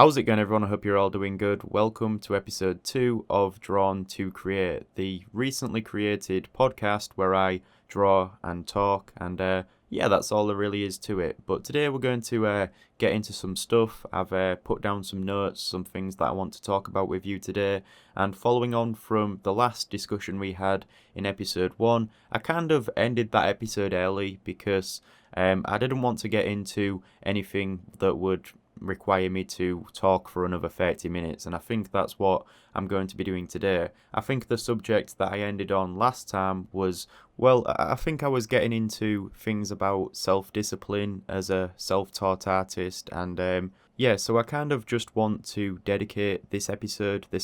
How's it going, everyone? I hope you're all doing good. Welcome to episode 2 of Drawn to Create, the recently created podcast where I draw and talk, and that's all there really is to it. But today we're going to get into some stuff. I've put down some notes, some things that I want to talk about with you today, and following on from the last discussion we had in episode 1, I kind of ended that episode early because I didn't want to get into anything that would require me to talk for another 30 minutes, and I think that's what I'm going to be doing today. I think the subject that I ended on last time was, I think I was getting into things about self-discipline as a self-taught artist, and so I kind of just want to dedicate this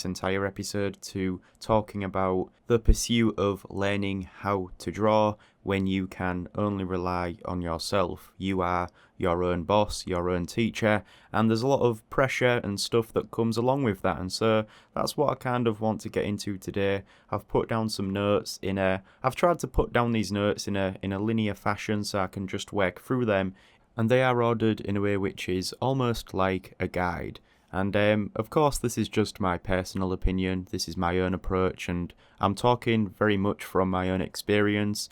entire episode, to talking about the pursuit of learning how to draw when you can only rely on yourself. You are your own boss, your own teacher, and there's a lot of pressure and stuff that comes along with that, and so that's what I kind of want to get into today. I've put down some notes I've tried to put down these notes in a linear fashion so I can just work through them, and they are ordered in a way which is almost like a guide. And of course, this is just my personal opinion, this is my own approach, and I'm talking very much from my own experience.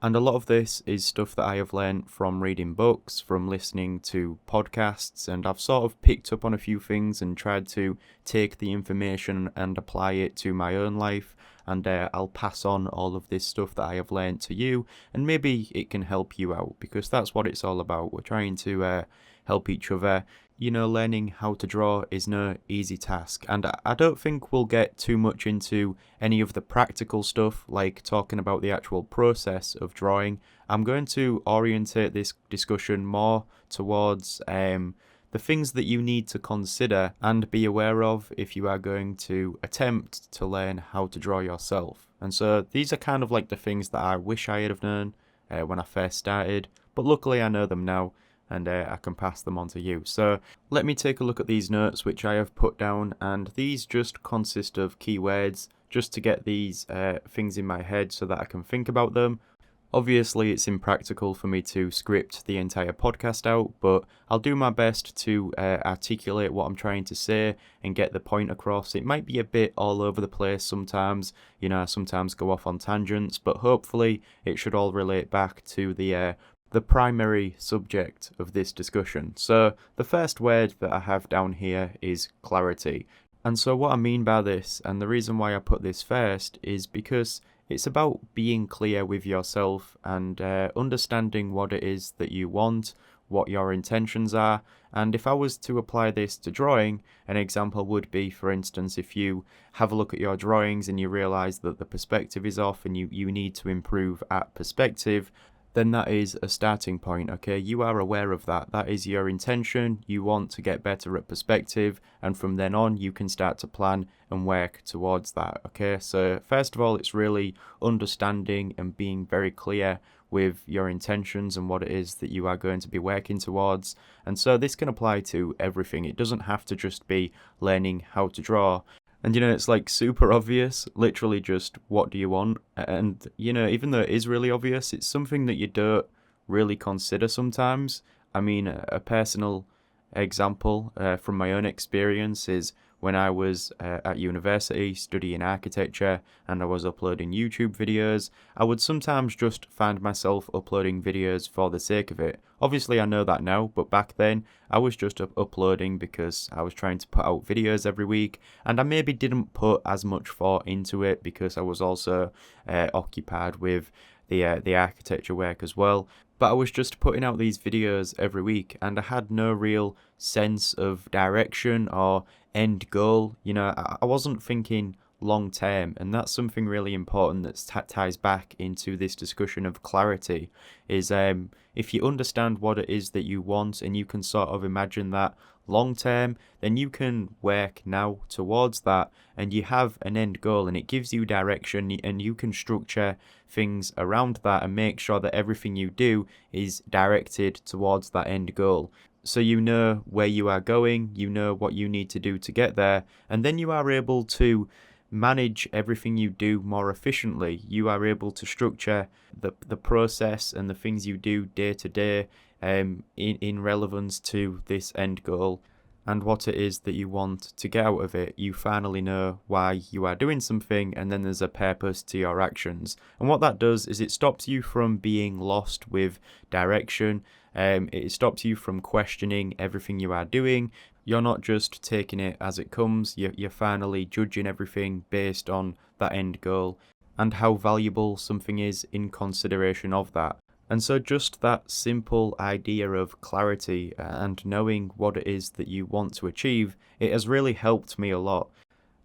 And a lot of this is stuff that I have learned from reading books, from listening to podcasts, and I've sort of picked up on a few things and tried to take the information and apply it to my own life. And I'll pass on all of this stuff that I have learned to you, and maybe it can help you out, because that's what it's all about. We're trying to help each other. You know, learning how to draw is no easy task, and I don't think we'll get too much into any of the practical stuff, like talking about the actual process of drawing. I'm going to orientate this discussion more towards the things that you need to consider and be aware of if you are going to attempt to learn how to draw yourself. And so these are kind of like the things that I wish I had known when I first started, but luckily I know them now, and I can pass them on to you. So let me take a look at these notes which I have put down, and these just consist of keywords just to get these things in my head so that I can think about them. Obviously it's impractical for me to script the entire podcast out, but I'll do my best to articulate what I'm trying to say and get the point across. It might be a bit all over the place sometimes, I sometimes go off on tangents, but hopefully it should all relate back to the primary subject of this discussion. So the first word that I have down here is clarity. And so what I mean by this, and the reason why I put this first, is because it's about being clear with yourself and understanding what it is that you want, what your intentions are. And if I was to apply this to drawing, an example would be, for instance, if you have a look at your drawings and you realise that the perspective is off and you need to improve at perspective, then that is a starting point, okay? You are aware of that. That is your intention. You want to get better at perspective, and from then on, you can start to plan and work towards that, okay? So first of all, it's really understanding and being very clear with your intentions and what it is that you are going to be working towards. And so this can apply to everything. It doesn't have to just be learning how to draw. And it's like super obvious, literally just what do you want? And even though it is really obvious, it's something that you don't really consider sometimes. I mean, a personal example from my own experience is when I was at university studying architecture and I was uploading YouTube videos, I would sometimes just find myself uploading videos for the sake of it. Obviously I know that now, but back then I was just uploading because I was trying to put out videos every week, and I maybe didn't put as much thought into it because I was also occupied with the architecture work as well. But I was just putting out these videos every week, and I had no real sense of direction or end goal. I wasn't thinking long term, and that's something really important that ties back into this discussion of clarity, is if you understand what it is that you want and you can sort of imagine that long term, then you can work now towards that, and you have an end goal and it gives you direction, and you can structure things around that and make sure that everything you do is directed towards that end goal. So you know where you are going, you know what you need to do to get there, and then you are able to manage everything you do more efficiently. You are able to structure the process and the things you do day to day in relevance to this end goal. and what it is that you want to get out of it. You finally know why you are doing something, and then there's a purpose to your actions. And what that does is it stops you from being lost with direction. It stops you from questioning everything you are doing. You're not just taking it as it comes, you're finally judging everything based on that end goal and how valuable something is in consideration of that. And so just that simple idea of clarity and knowing what it is that you want to achieve, it has really helped me a lot.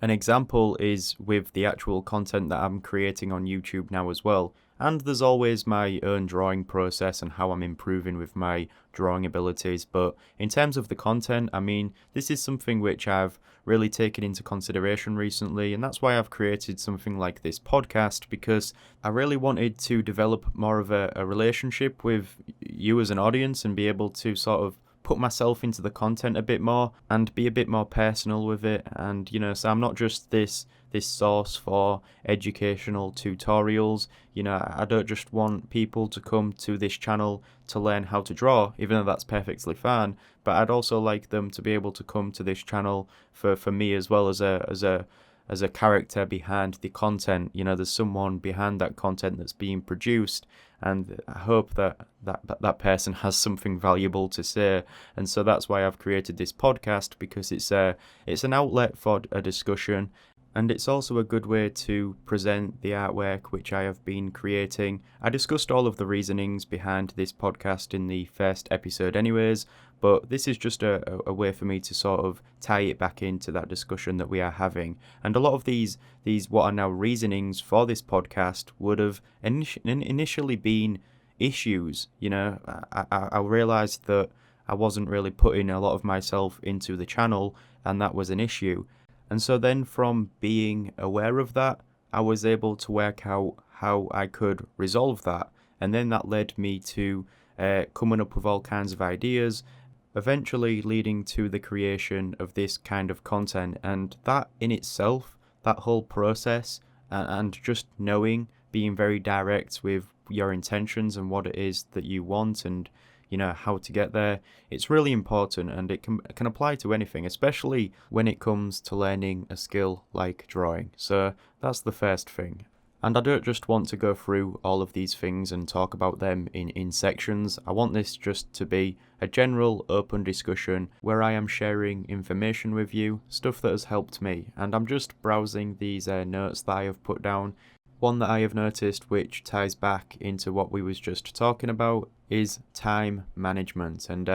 An example is with the actual content that I'm creating on YouTube now as well. And there's always my own drawing process and how I'm improving with my drawing abilities. But in terms of the content, I mean, this is something which I've really taken into consideration recently. And that's why I've created something like this podcast, because I really wanted to develop more of a relationship with you as an audience and be able to sort of put myself into the content a bit more and be a bit more personal with it. And so I'm not just this source for educational tutorials. I don't just want people to come to this channel to learn how to draw, even though that's perfectly fine, but I'd also like them to be able to come to this channel for me as well as a character behind the content. There's someone behind that content that's being produced, and I hope that person has something valuable to say. And so that's why I've created this podcast, because it's an outlet for a discussion, and it's also a good way to present the artwork which I have been creating. I discussed all of the reasonings behind this podcast in the first episode anyways, but this is just a way for me to sort of tie it back into that discussion that we are having. And a lot of these what are now reasonings for this podcast would have initially been issues. I realised that I wasn't really putting a lot of myself into the channel, and that was an issue. And so then from being aware of that, I was able to work out how I could resolve that. And then that led me to coming up with all kinds of ideas, eventually leading to the creation of this kind of content. And that in itself, that whole process, and just knowing, being very direct with your intentions and what it is that you want, and how to get there, it's really important, and it can apply to anything, especially when it comes to learning a skill like drawing. So that's the first thing. And I don't just want to go through all of these things and talk about them in sections. I want this just to be a general open discussion where I am sharing information with you, stuff that has helped me. And I'm just browsing these notes that I have put down. One that I have noticed, which ties back into what we was just talking about, is time management. And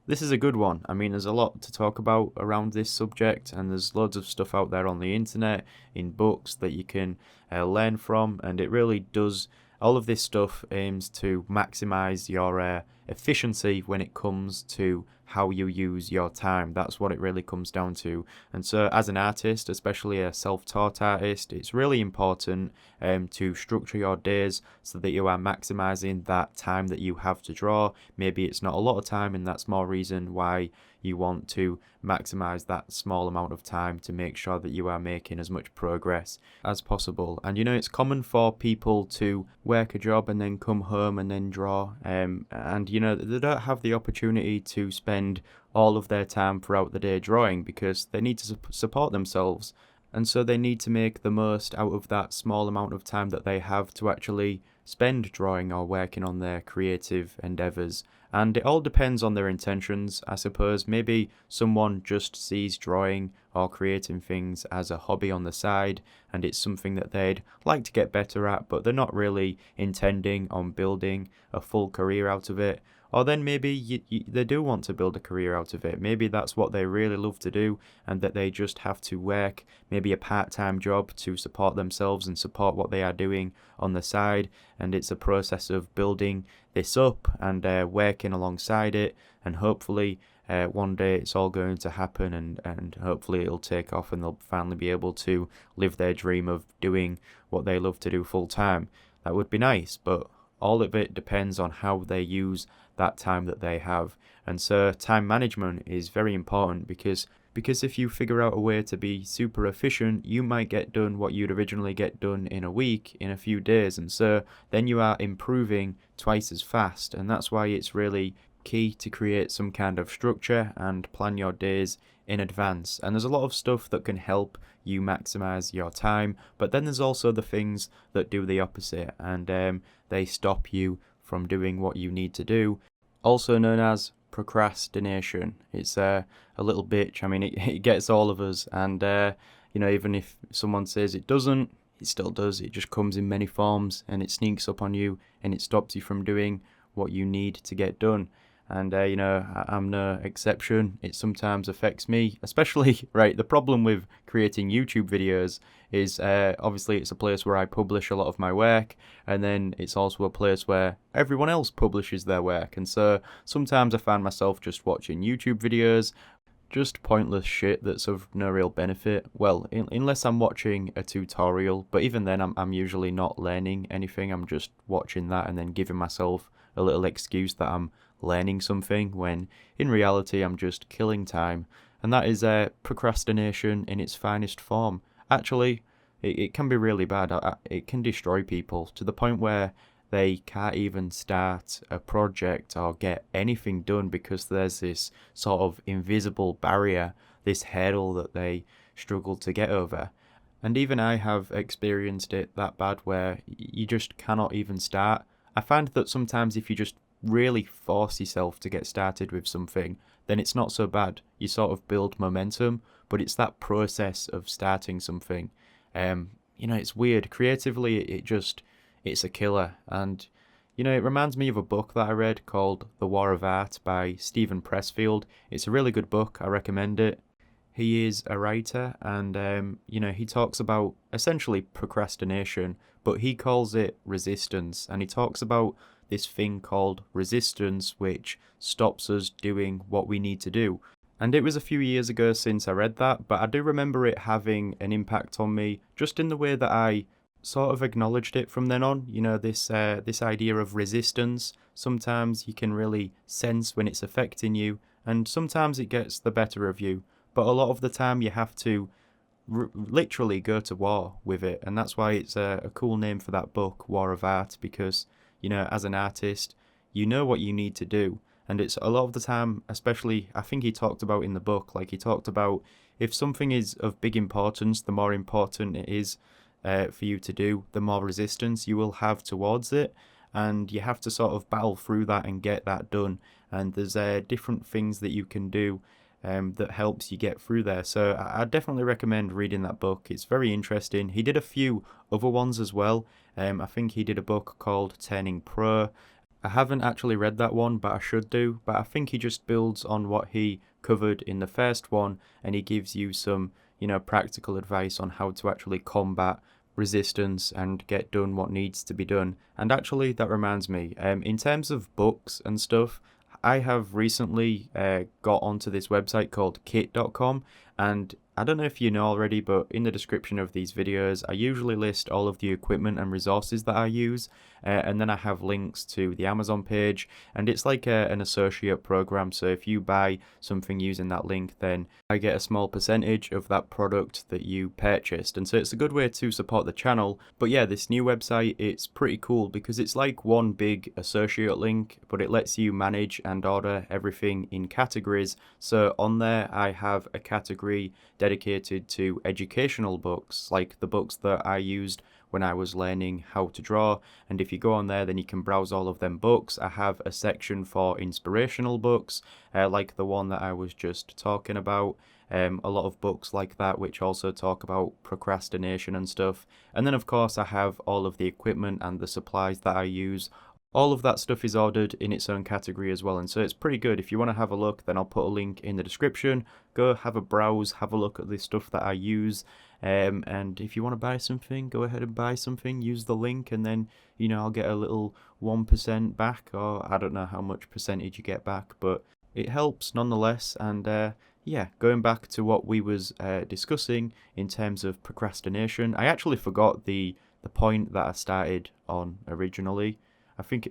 this is a good one. I mean, there's a lot to talk about around this subject, and there's loads of stuff out there on the internet, in books that you can learn from, and it really does. All of this stuff aims to maximize your efficiency when it comes to how you use your time. That's what it really comes down to. And so as an artist, especially a self-taught artist, it's really important to structure your days so that you are maximizing that time that you have to draw. Maybe it's not a lot of time, and that's more reason why you want to maximize that small amount of time to make sure that you are making as much progress as possible. And it's common for people to work a job and then come home and then draw, and they don't have the opportunity to spend all of their time throughout the day drawing, because they need to support themselves, and so they need to make the most out of that small amount of time that they have to actually spend drawing or working on their creative endeavours. And it all depends on their intentions, I suppose. Maybe someone just sees drawing or creating things as a hobby on the side, and it's something that they'd like to get better at, but they're not really intending on building a full career out of it. Or then maybe they do want to build a career out of it. Maybe that's what they really love to do, and that they just have to work maybe a part-time job to support themselves and support what they are doing on the side. And it's a process of building this up and working alongside it, and hopefully one day it's all going to happen, and hopefully it'll take off, and they'll finally be able to live their dream of doing what they love to do full time. That would be nice, but all of it depends on how they use that time that they have. And so time management is very important, because if you figure out a way to be super efficient, you might get done what you'd originally get done in a week in a few days, and so then you are improving twice as fast. And that's why it's really key to create some kind of structure and plan your days in advance. And there's a lot of stuff that can help you maximize your time, but then there's also the things that do the opposite, and they stop you from doing what you need to do, also known as procrastination. It's a little bitch. I mean, it gets all of us, and even if someone says it doesn't, it still does. It just comes in many forms, and it sneaks up on you, and it stops you from doing what you need to get done. And I'm no exception. It sometimes affects me, especially, right, the problem with creating YouTube videos is obviously it's a place where I publish a lot of my work, and then it's also a place where everyone else publishes their work. And so sometimes I find myself just watching YouTube videos, just pointless shit that's of no real benefit. Well, unless I'm watching a tutorial, but even then I'm usually not learning anything. I'm just watching that and then giving myself a little excuse that I'm learning something, when in reality I'm just killing time. And that is procrastination in its finest form. Actually, it can be really bad. It can destroy people to the point where they can't even start a project or get anything done because there's this sort of invisible barrier, this hurdle that they struggle to get over. And even I have experienced it that bad where you just cannot even start. I find that sometimes if you just really force yourself to get started with something, then it's not so bad. You sort of build momentum, but it's that process of starting something. It's weird. Creatively, it's a killer. And, it reminds me of a book that I read called The War of Art by Stephen Pressfield. It's a really good book. I recommend it. He is a writer, and, he talks about essentially procrastination, but he calls it resistance. And he talks about this thing called resistance, which stops us doing what we need to do. And it was a few years ago since I read that, but I do remember it having an impact on me, just in the way that I sort of acknowledged it from then on. This idea of resistance, sometimes you can really sense when it's affecting you, and sometimes it gets the better of you, but a lot of the time you have to literally go to war with it. And that's why it's a cool name for that book, War of Art, because as an artist, you know what you need to do. And it's a lot of the time, especially, I think he talked about in the book, he talked about if something is of big importance, the more important it is for you to do, the more resistance you will have towards it. And you have to sort of battle through that and get that done. And there's different things that you can do that helps you get through there. So I definitely recommend reading that book. It's very interesting. He did a few other ones as well. I think he did a book called Turning Pro. I haven't actually read that one, but I should do. But I think he just builds on what he covered in the first one, and he gives you some, practical advice on how to actually combat resistance and get done what needs to be done. And actually, that reminds me, in terms of books and stuff, I have recently got onto this website called kit.com, and I don't know if you know already, but in the description of these videos, I usually list all of the equipment and resources that I use, and then I have links to the Amazon page, and it's like an associate program. So if you buy something using that link, then I get a small percentage of that product that you purchased. And so it's a good way to support the channel. But yeah, this new website, it's pretty cool because it's like one big associate link, but it lets you manage and order everything in categories. So on there, I have a category dedicated to educational books, like the books that I used when I was learning how to draw. And if you go on there, then you can browse all of them books. I have a section for inspirational books, like the one that I was just talking about. A lot of books like that which also talk about procrastination and stuff. And then of course I have all of the equipment and the supplies that I use. All of that stuff is ordered in its own category as well, and so it's pretty good. If you want to have a look, then I'll put a link in the description. Go have a browse, have a look at the stuff that I use, and if you want to buy something, go ahead and buy something, use the link, and then, I'll get a little 1% back, or I don't know how much percentage you get back, but it helps nonetheless. And yeah, going back to what we was discussing in terms of procrastination, I actually forgot the point that I started on originally. I think,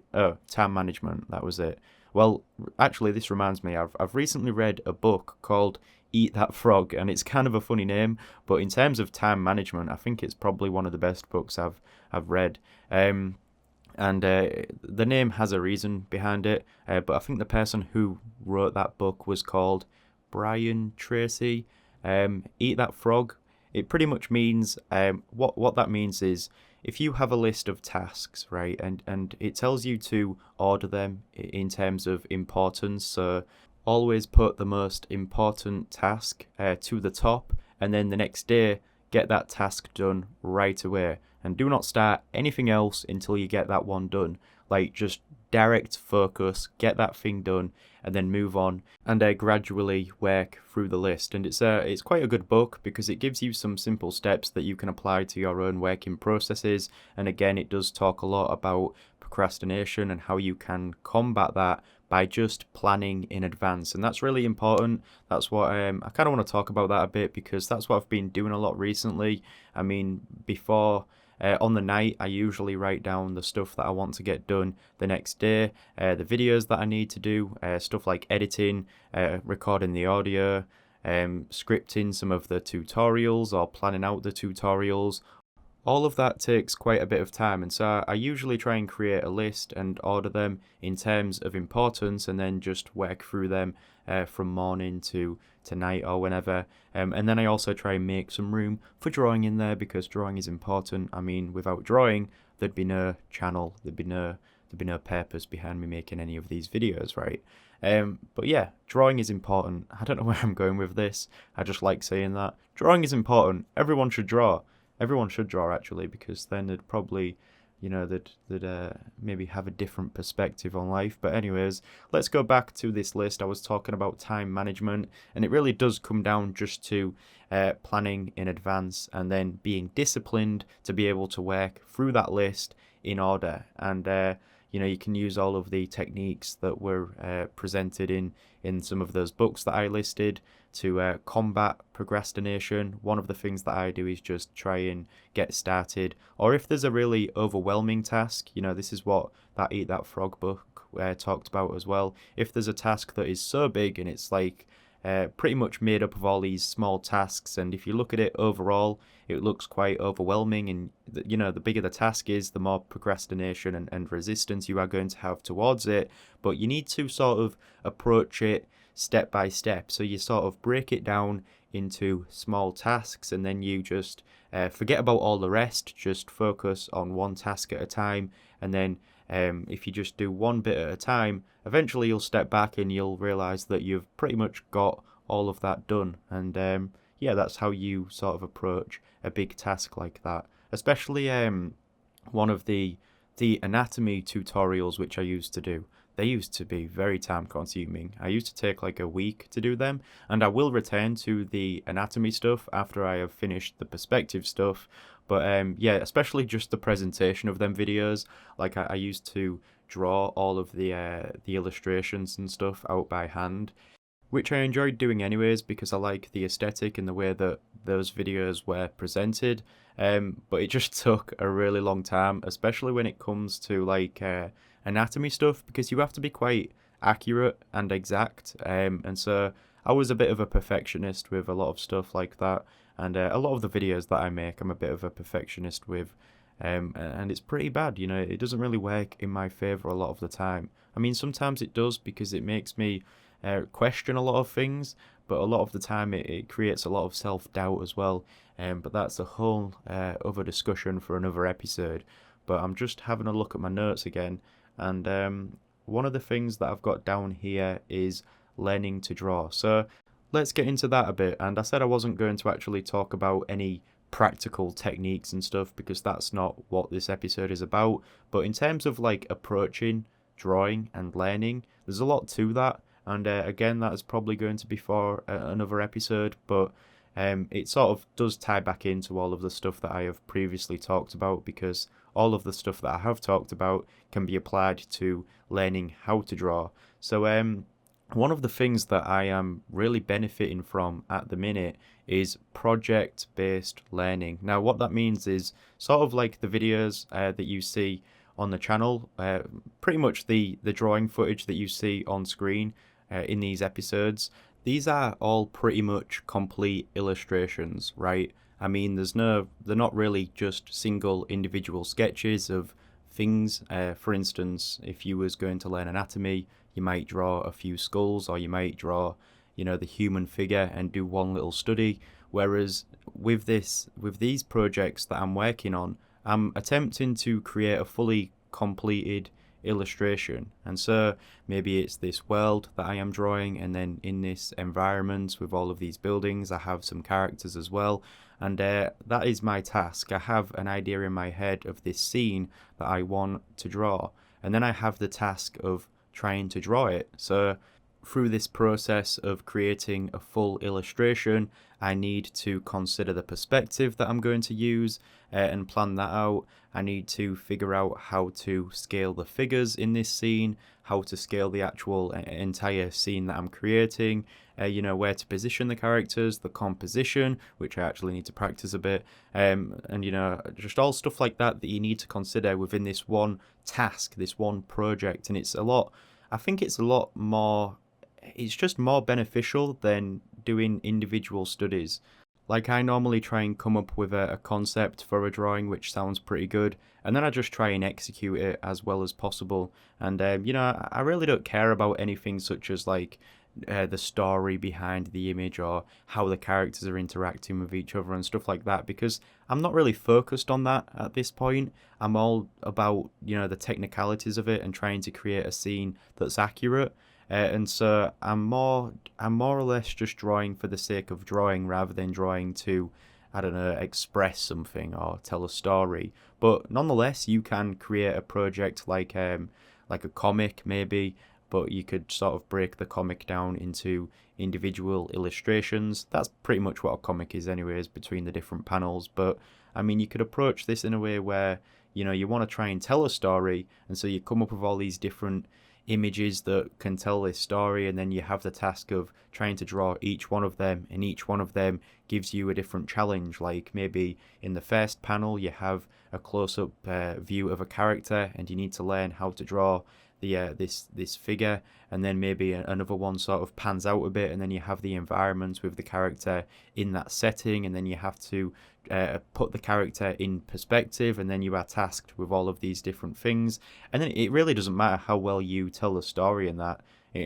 time management, that was it. Well, actually, this reminds me, I've recently read a book called Eat That Frog, and it's kind of a funny name, but in terms of time management, I think it's probably one of the best books I've read. And the name has a reason behind it, but I think the person who wrote that book was called Brian Tracy. Eat That Frog. It pretty much means what that means is if you have a list of tasks, right, and it tells you to order them in terms of importance. So always put the most important task to the top, and then the next day get that task done right away. And do not start anything else until you get that one done. Like, just direct focus, get that thing done, and then move on, and gradually work through the list. And it's quite a good book because it gives you some simple steps that you can apply to your own working processes. And again, it does talk a lot about procrastination and how you can combat that by just planning in advance. And that's really important. That's what I kind of want to talk about that a bit, because that's what I've been doing a lot recently. I mean, before on the night, I usually write down the stuff that I want to get done the next day, the videos that I need to do, stuff like editing, recording the audio, scripting some of the tutorials or planning out the tutorials. All of that takes quite a bit of time, and so I usually try and create a list and order them in terms of importance, and then just work through them from morning to night or whenever. And then I also try and make some room for drawing in there, because drawing is important. I mean, without drawing, there'd be no channel, there'd be no purpose behind me making any of these videos, right? But yeah, drawing is important. I don't know where I'm going with this. I just like saying that. Drawing is important. Everyone should draw. Everyone should draw, actually, because then they'd probably, they'd maybe have a different perspective on life. But anyways, let's go back to this list. I was talking about time management, and it really does come down just to planning in advance and then being disciplined to be able to work through that list in order. And you can use all of the techniques that were presented in some of those books that I listed to combat procrastination. One of the things that I do is just try and get started. Or if there's a really overwhelming task, this is what that Eat That Frog book talked about as well. If there's a task that is so big and it's like pretty much made up of all these small tasks, and if you look at it overall, it looks quite overwhelming, and the bigger the task is, the more procrastination and resistance you are going to have towards it. But you need to sort of approach it step by step. So you sort of break it down into small tasks, and then you just forget about all the rest, just focus on one task at a time. And then if you just do one bit at a time, eventually you'll step back and you'll realize that you've pretty much got all of that done. And yeah, that's how you sort of approach a big task like that. Especially one of the anatomy tutorials which I used to do. They used to be very time consuming. I used to take like a week to do them, and I will return to the anatomy stuff after I have finished the perspective stuff. But yeah, especially just the presentation of them videos. Like I used to draw all of the illustrations and stuff out by hand, which I enjoyed doing anyways, because I like the aesthetic and the way that those videos were presented. But it just took a really long time, especially when it comes to like anatomy stuff, because you have to be quite accurate and exact. And so I was a bit of a perfectionist with a lot of stuff like that. And a lot of the videos that I make, I'm a bit of a perfectionist with. And it's pretty bad, it doesn't really work in my favour a lot of the time. I mean, sometimes it does, because it makes me question a lot of things, but a lot of the time it creates a lot of self-doubt as well. But that's a whole other discussion for another episode. But I'm just having a look at my notes again, and one of the things that I've got down here is learning to draw. So let's get into that a bit. And I said I wasn't going to actually talk about any practical techniques and stuff, because that's not what this episode is about. But in terms of like approaching drawing and learning, there's a lot to that. And again, that is probably going to be for another episode, but it sort of does tie back into all of the stuff that I have previously talked about, because all of the stuff that I have talked about can be applied to learning how to draw. So one of the things that I am really benefiting from at the minute is project-based learning. Now, what that means is sort of like the videos that you see on the channel, pretty much the drawing footage that you see on screen in these episodes. These are all pretty much complete illustrations, right? I mean, they're not really just single individual sketches of things. For instance, if you was going to learn anatomy, you might draw a few skulls, or you might draw, the human figure and do one little study. Whereas with these projects that I'm working on, I'm attempting to create a fully completed illustration. And so maybe it's this world that I am drawing, and then in this environment with all of these buildings, I have some characters as well. And that is my task. I have an idea in my head of this scene that I want to draw, and then I have the task of trying to draw it. So through this process of creating a full illustration, I need to consider the perspective that I'm going to use and plan that out. I need to figure out how to scale the figures in this scene, how to scale the actual entire scene that I'm creating, where to position the characters, the composition, which I actually need to practice a bit, and just all stuff like that you need to consider within this one task, this one project. And I think it's a lot more, it's just more beneficial than doing individual studies. Like, I normally try and come up with a concept for a drawing which sounds pretty good, and then I just try and execute it as well as possible. And I really don't care about anything such as like the story behind the image, or how the characters are interacting with each other and stuff like that, because I'm not really focused on that at this point. I'm all about the technicalities of it and trying to create a scene that's accurate. And so I'm more or less just drawing for the sake of drawing, rather than drawing to, I don't know, express something or tell a story. But nonetheless, you can create a project like a comic maybe, but you could sort of break the comic down into individual illustrations. That's pretty much what a comic is anyways, between the different panels. But I mean, you could approach this in a way where you want to try and tell a story, and so you come up with all these different images that can tell this story, and then you have the task of trying to draw each one of them, and each one of them gives you a different challenge. Like maybe in the first panel you have a close-up view of a character, and you need to learn how to draw this figure, and then maybe another one sort of pans out a bit, and then you have the environment with the character in that setting, and then you have to put the character in perspective, and then you are tasked with all of these different things. And then it really doesn't matter how well you tell the story in that.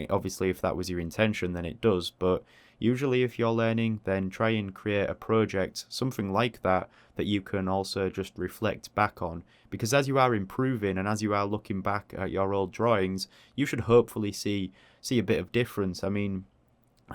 Obviously, if that was your intention, then it does, but usually if you're learning, then try and create a project, something like that you can also just reflect back on. Because as you are improving, and as you are looking back at your old drawings, you should hopefully see a bit of difference. I mean,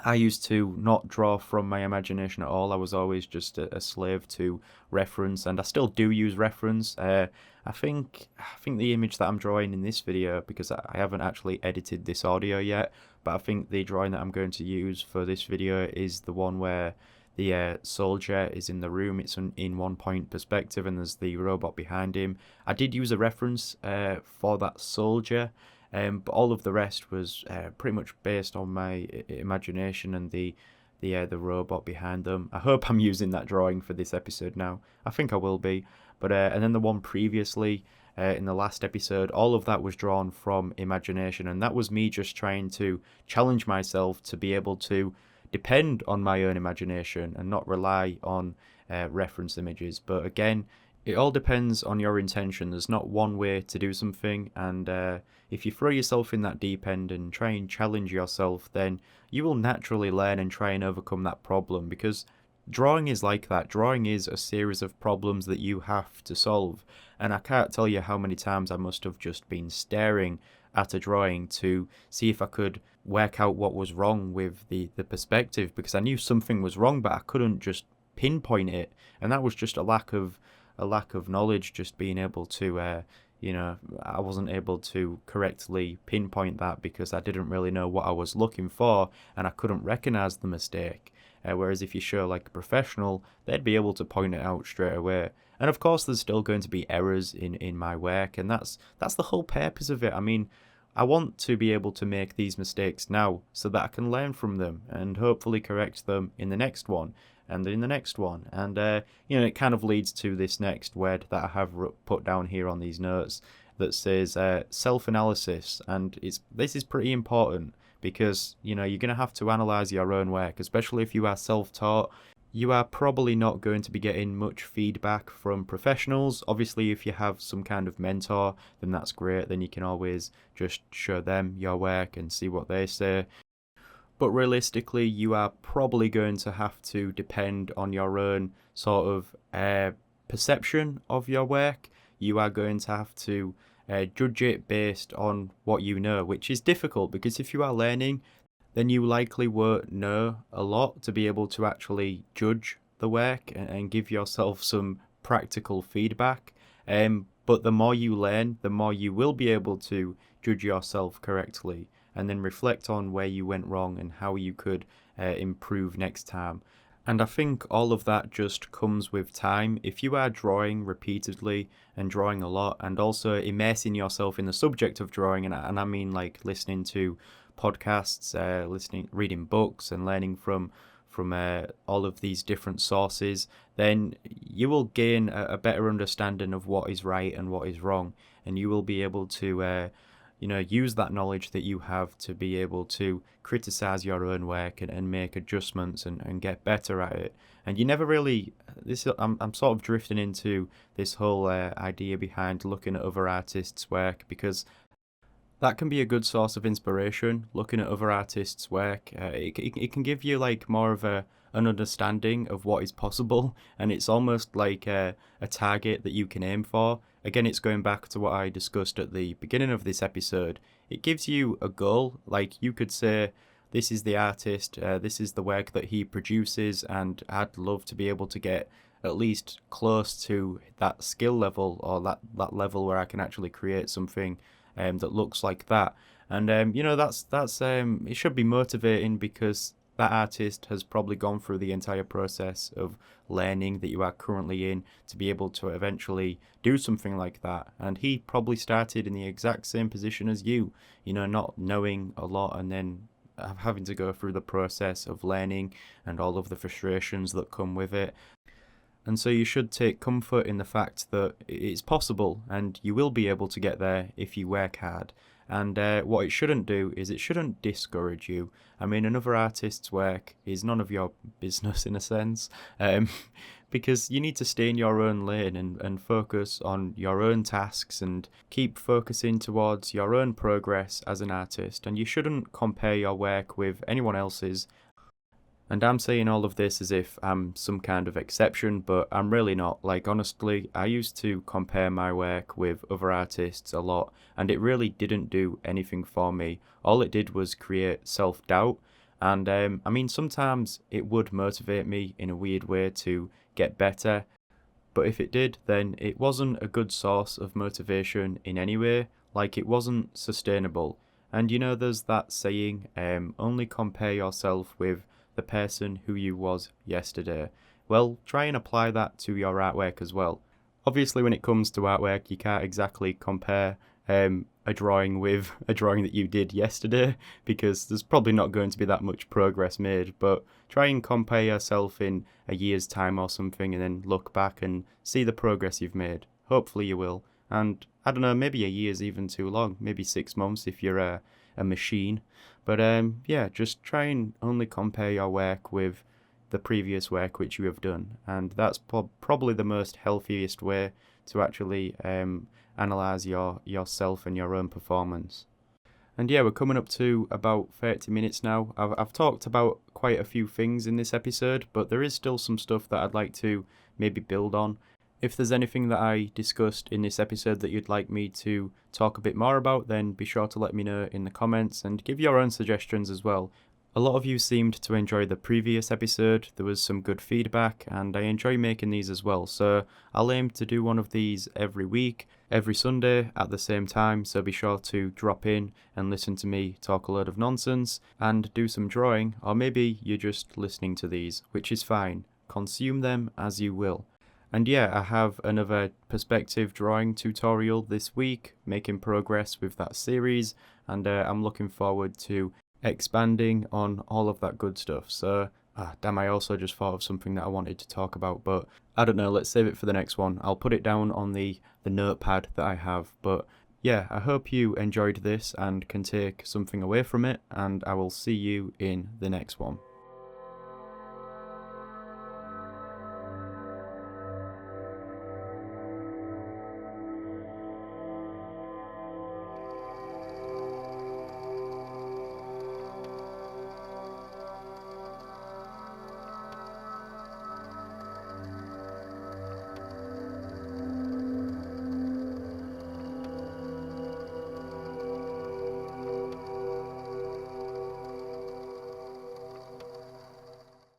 I used to not draw from my imagination at all. I was always just a slave to reference, and I still do use reference. I think the image that I'm drawing in this video, because I haven't actually edited this audio yet, but I think the drawing that I'm going to use for this video is the one where the soldier is in the room. It's in 1 point perspective, and there's the robot behind him. I did use a reference for that soldier, but all of the rest was pretty much based on my imagination and the robot behind them. I hope I'm using that drawing for this episode now. I think I will be. But and then the one previously, in the last episode, all of that was drawn from imagination, and that was me just trying to challenge myself to be able to depend on my own imagination and not rely on reference images. But again, it all depends on your intention. There's not one way to do something, and if you throw yourself in that deep end and try and challenge yourself, then you will naturally learn and try and overcome that problem, because drawing is like that. Drawing is a series of problems that you have to solve, and I can't tell you how many times I must have just been staring at a drawing to see if I could work out what was wrong with the perspective, because I knew something was wrong, but I couldn't just pinpoint it, and that was just a lack of knowledge, just being able to I wasn't able to correctly pinpoint that because I didn't really know what I was looking for, and I couldn't recognize the mistake. Whereas if you show like a professional, they'd be able to point it out straight away. And of course there's still going to be errors in my work, and that's the whole purpose of it. I mean, I want to be able to make these mistakes now so that I can learn from them and hopefully correct them in the next one and in the next one. And it kind of leads to this next word that I have put down here on these notes that says self-analysis. And this is pretty important, because you're going to have to analyze your own work, especially if you are self-taught. you are probably not going to be getting much feedback from professionals. Obviously, if you have some kind of mentor, then that's great. Then you can always just show them your work and see what they say. But realistically, you are probably going to have to depend on your own sort of perception of your work. You are going to have to judge it based on what you know, which is difficult because if you are learning, then you likely won't know a lot to be able to actually judge the work and give yourself some practical feedback. But the more you learn, the more you will be able to judge yourself correctly and then reflect on where you went wrong and how you could improve next time. And I think all of that just comes with time. If you are drawing repeatedly and drawing a lot and also immersing yourself in the subject of drawing, and I mean like listening to podcasts, reading books and learning from all of these different sources, then you will gain a better understanding of what is right and what is wrong, and you will be able to use that knowledge that you have to be able to criticize your own work and make adjustments and get better at it. And you never really, I'm sort of drifting into this whole idea behind looking at other artists' work, because that can be a good source of inspiration. Looking at other artists' work, it can give you like more of an understanding of what is possible, and it's almost like a target that you can aim for. Again, it's going back to what I discussed at the beginning of this episode. It gives you a goal. Like you could say, this is the artist, this is the work that he produces, and I'd love to be able to get at least close to that skill level, or that level where I can actually create something that looks like that. And that's it should be motivating, because that artist has probably gone through the entire process of learning that you are currently in to be able to eventually do something like that. And he probably started in the exact same position as you, not knowing a lot and then having to go through the process of learning and all of the frustrations that come with it. And so you should take comfort in the fact that it's possible and you will be able to get there if you work hard. And what it shouldn't do is it shouldn't discourage you. I mean, another artist's work is none of your business in a sense, because you need to stay in your own lane and focus on your own tasks and keep focusing towards your own progress as an artist. And you shouldn't compare your work with anyone else's. And I'm saying all of this as if I'm some kind of exception, but I'm really not. Like, honestly, I used to compare my work with other artists a lot, and it really didn't do anything for me. All it did was create self-doubt. And I mean, sometimes it would motivate me in a weird way to get better. But if it did, then it wasn't a good source of motivation in any way. Like, it wasn't sustainable. And there's that saying, only compare yourself with the person who you was yesterday. Well, try and apply that to your artwork as well. Obviously, when it comes to artwork, you can't exactly compare a drawing with a drawing that you did yesterday, because there's probably not going to be that much progress made. But try and compare yourself in a year's time or something, and then look back and see the progress you've made. Hopefully you will. And I don't know, maybe a year's even too long. Maybe 6 months if you're a machine. But just try and only compare your work with the previous work which you have done, and that's probably the most healthiest way to actually analyze yourself and your own performance. And yeah, we're coming up to about 30 minutes now. I've talked about quite a few things in this episode, but there is still some stuff that I'd like to maybe build on. If there's anything that I discussed in this episode that you'd like me to talk a bit more about, then be sure to let me know in the comments and give your own suggestions as well. A lot of you seemed to enjoy the previous episode. There was some good feedback, and I enjoy making these as well. So I'll aim to do one of these every week, every Sunday at the same time. So be sure to drop in and listen to me talk a load of nonsense and do some drawing, or maybe you're just listening to these, which is fine. Consume them as you will. And yeah, I have another perspective drawing tutorial this week, making progress with that series, and I'm looking forward to expanding on all of that good stuff. So, damn, I also just thought of something that I wanted to talk about, but I don't know, let's save it for the next one. I'll put it down on the notepad that I have. But yeah, I hope you enjoyed this and can take something away from it, and I will see you in the next one.